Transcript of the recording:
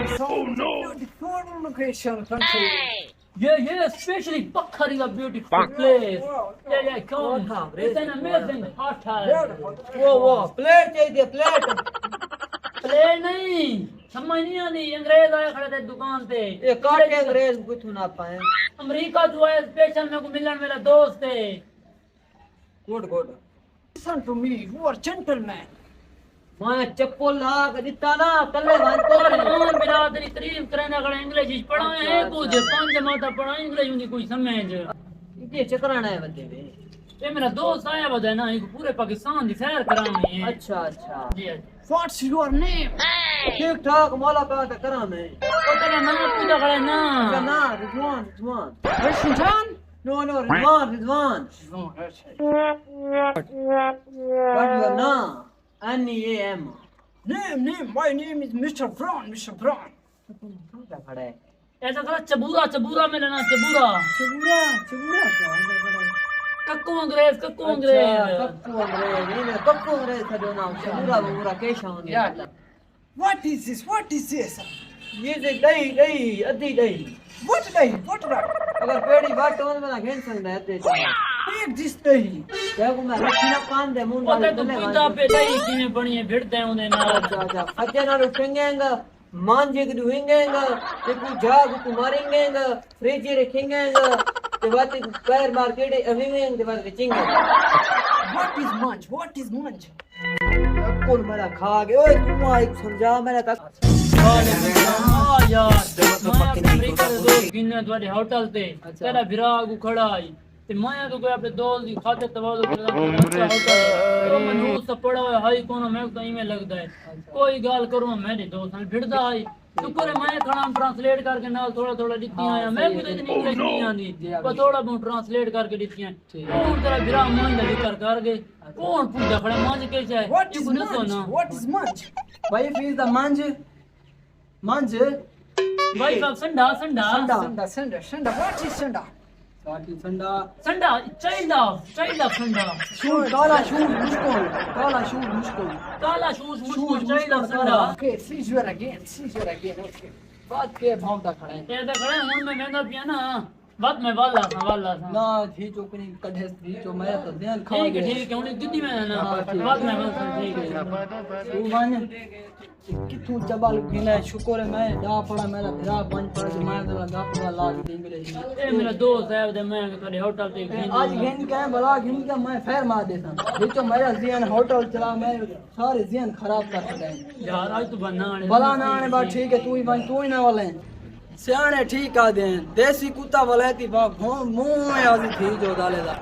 beautiful location country. Yeah, especially Pakhari, a beautiful place. Yeah, come. It's an amazing hotel. वो plate चाहिए plate plate नहीं, समझ नहीं आती। अंग्रेज आए खड़े थे दुकान पे। ये काटे अंग्रेज कुछ ना पाए अमेरिका जो है स्पेशल मेरे को मिलन मेरा दोस्त है। Good good Listen to me, you are gentleman. मैं चप्पल लाग दिता ना कल्ले भाई को कौन बिरादरी तारीफ करने खड़े इंग्लिश पढ़ाए हैं कुछ पांच जमाता पढ़ा इंग्लिश उन्हें कोई समझ। ये चकराना है बंदे में ये मेरा दोस्त आया बता ना इनको पूरे पाकिस्तान की सैर करानी है। अच्छा अच्छा जी What's your name? ठीक ठाक मुलाकात करा मैं तो तेरा नाम पूछा खड़े ना ना Rizwan Rizwan Washington? No Rizwan Rizwan No, that's it. What your नाम NEAM Name. My name is Mr. Brown. Mr. Brown. क्या खड़ा है ऐसा करा चबूरा मेरा नाम चबूरा चबूरा चबूरा क्या कक्कू अंग्रेज कक्कू अंग्रेज था जो नाम चबूरा बबूरा कैसा होने Yeah. What is this? ये से दही अद्धी दही What day? अगर पेड़ी बाट हो तो ना खेल सकता है ते Take this day. क्या को मैं रखी ना कान दे मुंह पता तो पिता पे दही किਵੇਂ बनी है भिड़ते हैं उन्हें ना अच्छा अच्छे ना रुकेंगे मांझे के दुहेंगे ते को जाग को मारेंगे फ्रिज रखेंगे ते बात पैर मार के अवेंगे ते बात बेचेंगे What is munch? कौन मेरा खा गए ओए तू एक समझा मेरा तक यार तुम्हारे होटल ते तेरा विराग खड़ा है ते मैं तो कोई अपने दोस्त की खातिर तवाज़ु करदा तो मनहूस सा पड़ा हुआ हाई कोनो मैं तो इमे लगदा है कोई गाल करूं मेरे दोस्त ने भिड़दा है तो करे मैं खड़ा ट्रांसलेट करके नाल थोड़ा लिखी आया मैं भी तो इतनी इंग्लिश नहीं आंदी पर थोड़ा बहुत ट्रांसलेट करके लिखी है कौन तेरा विराग मान दा जिक्र कर गए कौन पूछदा खड़ा मान के है What is munch? भाई फीस द मांझ भाई साहब संडा Sunda. What is Sunda? संडा संडा चाइल्ड ऑफ संडा शूज काला शूज मुश्किल काला शूज चाइल्ड ऑफ संडा Okay, seizure again. Okay. बात के भाव दा खड़ा है ये तो खड़े हूं मैं महंगा पिया ना बात में वाला था ना थी जो कनी कढे थी जो मैं तो ध्यान खा ठीक है उन्हें दीदी में ना बात में बस ठीक है तू मान किथू चबाल खेला शुक्र है मैं दा पड़ा मेरा भरा पंज पड़ा जो मैं तो लगा पूरा लाग इंग्लिश ए मेरा दोस्त है दे मैं तेरे होटल पे आज घिन के भला घिन के मैं फेर मार देता जो मेरा ज़हन होटल चला मैं सारे ज़हन खराब कर सके यार आज तो बना भला ना आने बात ठीक है तू ही ना वाले सियाने ठीक आ दे देसी कुत्ता वलैती बा मुंह में आजी थी जो डाले दा